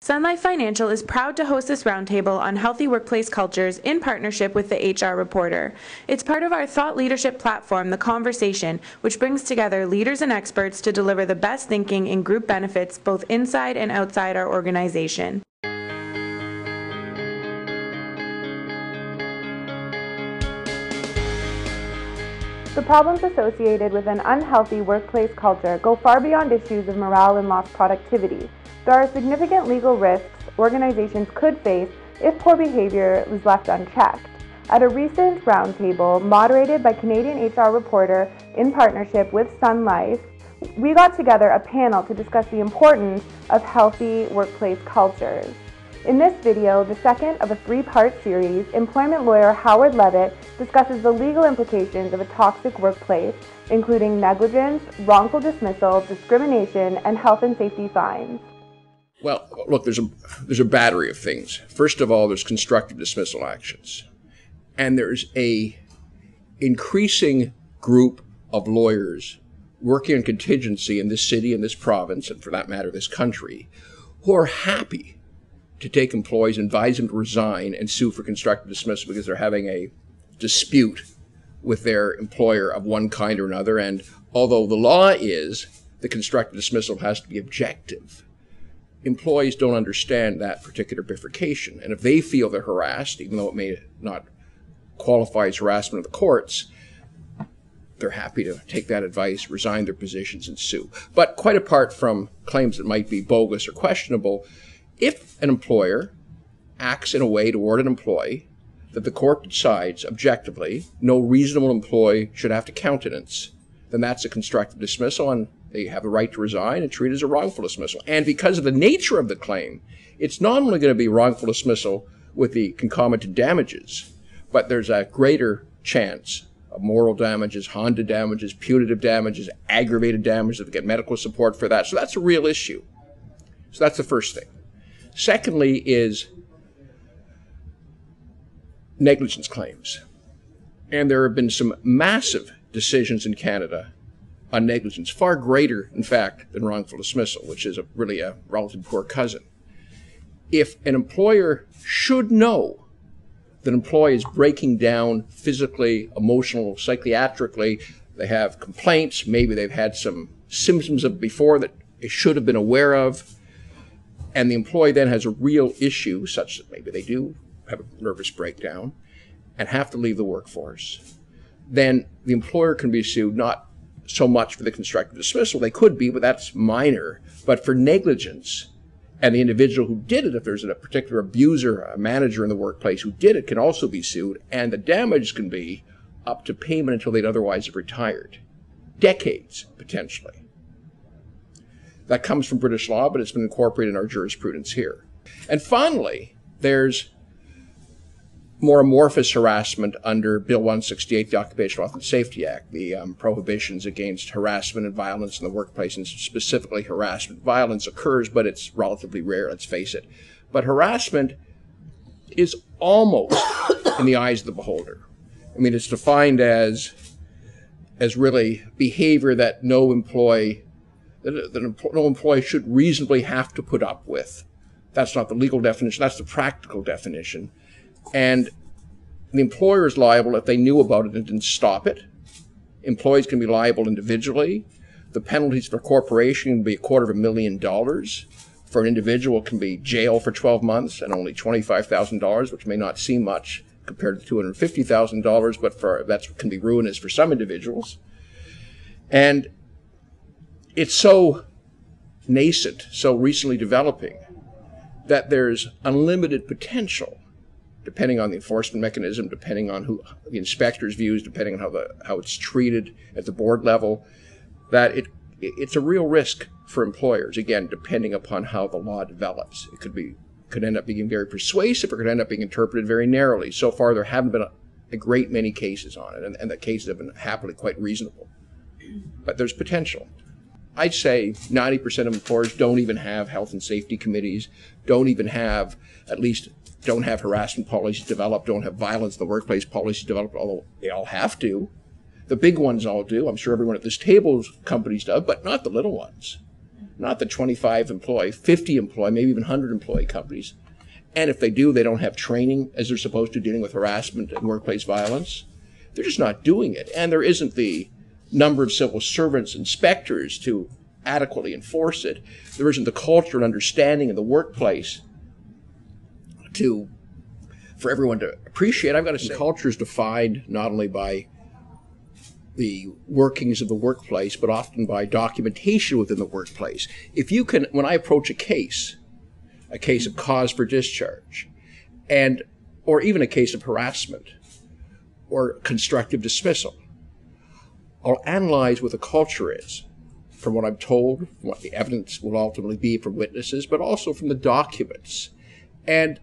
Sun Life Financial is proud to host this roundtable on healthy workplace cultures in partnership with the HR Reporter. It's part of our thought leadership platform, The Conversation, which brings together leaders and experts to deliver the best thinking in group benefits both inside and outside our organization. The problems associated with an unhealthy workplace culture go far beyond issues of morale and lost productivity. There are significant legal risks organizations could face if poor behavior is left unchecked. At a recent roundtable moderated by Canadian HR Reporter in partnership with Sun Life, we got together a panel to discuss the importance of healthy workplace cultures. In this video, the second of a three-part series, employment lawyer Howard Levitt discusses the legal implications of a toxic workplace, including negligence, wrongful dismissal, discrimination, and health and safety fines. Well, look, there's a battery of things. First of all, there's constructive dismissal actions. And there's a increasing group of lawyers working on contingency in this city, in this province, and for that matter, this country, who are happy to take employees, advise them to resign, and sue for constructive dismissal because they're having a dispute with their employer of one kind or another. And although the law is that constructive dismissal has to be objective, employees don't understand that particular bifurcation. And if they feel they're harassed, even though it may not qualify as harassment of the courts, they're happy to take that advice, resign their positions, and sue. But quite apart from claims that might be bogus or questionable, if an employer acts in a way toward an employee that the court decides objectively no reasonable employee should have to countenance, then that's a constructive dismissal, and they have the right to resign and treat it as a wrongful dismissal. And because of the nature of the claim, it's not only going to be wrongful dismissal with the concomitant damages, but there's a greater chance of moral damages, Honda damages, punitive damages, aggravated damages, if they get medical support for that. So that's a real issue. So that's the first thing. Secondly is negligence claims. And there have been some massive decisions in Canada on negligence, far greater, in fact, than wrongful dismissal, which is really a relatively poor cousin. If an employer should know that an employee is breaking down physically, emotionally, psychiatrically, they have complaints, maybe they've had some symptoms of before that they should have been aware of, and the employee then has a real issue, such that maybe they do have a nervous breakdown and have to leave the workforce, then the employer can be sued not so much for the constructive dismissal. They could be, but that's minor. But for negligence, and the individual who did it, if there's a particular abuser, a manager in the workplace who did it, can also be sued, and the damage can be up to payment until they'd otherwise have retired. Decades, potentially. That comes from British law, but it's been incorporated in our jurisprudence here. And finally, there's more amorphous harassment under Bill 168, the Occupational Health and Safety Act, the prohibitions against harassment and violence in the workplace, and specifically harassment. Violence occurs, but it's relatively rare, let's face it. But harassment is almost in the eyes of the beholder. I mean, it's defined as really behavior that no employee should reasonably have to put up with. That's not the legal definition, that's the practical definition. And the employer is liable if they knew about it and didn't stop it. Employees can be liable individually. The penalties for a corporation can be $250,000. For an individual, it can be jail for 12 months and only $25,000, which may not seem much compared to $250,000, but that can be ruinous for some individuals. And it's so nascent, so recently developing, that there's unlimited potential, depending on the enforcement mechanism, depending on who the inspector's views, depending on how it's treated at the board level, that it's a real risk for employers, again, depending upon how the law develops. It could end up being very persuasive, or could end up being interpreted very narrowly. So far, there haven't been a great many cases on it, and the cases have been happily quite reasonable. But there's potential. I'd say 90% of employers don't even have health and safety committees, don't have harassment policies developed, don't have violence in the workplace policies developed, although they all have to. The big ones all do. I'm sure everyone at this table's companies do, but not the little ones. not the 25 employee, 50 employee, maybe even 100 employee companies. And if they do, they don't have training as they're supposed to dealing with harassment and workplace violence. They're just not doing it. And there isn't the number of civil servants, inspectors to adequately enforce it. There isn't the culture and understanding in the workplace for everyone to appreciate. I've got to say, culture is defined not only by the workings of the workplace, but often by documentation within the workplace. If you can, when I approach a case of cause for discharge, or even a case of harassment or constructive dismissal, I'll analyze what the culture is from what I'm told, from what the evidence will ultimately be from witnesses, but also from the documents. And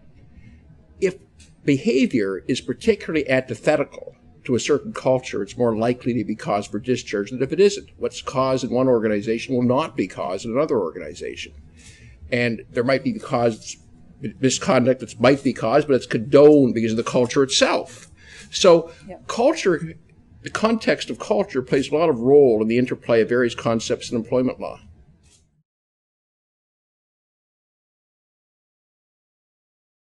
if behavior is particularly antithetical to a certain culture, it's more likely to be cause for discharge than if it isn't. What's cause in one organization will not be cause in another organization. And there might be misconduct that might be cause, but it's condoned because of the culture itself. So culture, the context of culture plays a lot of role in the interplay of various concepts in employment law.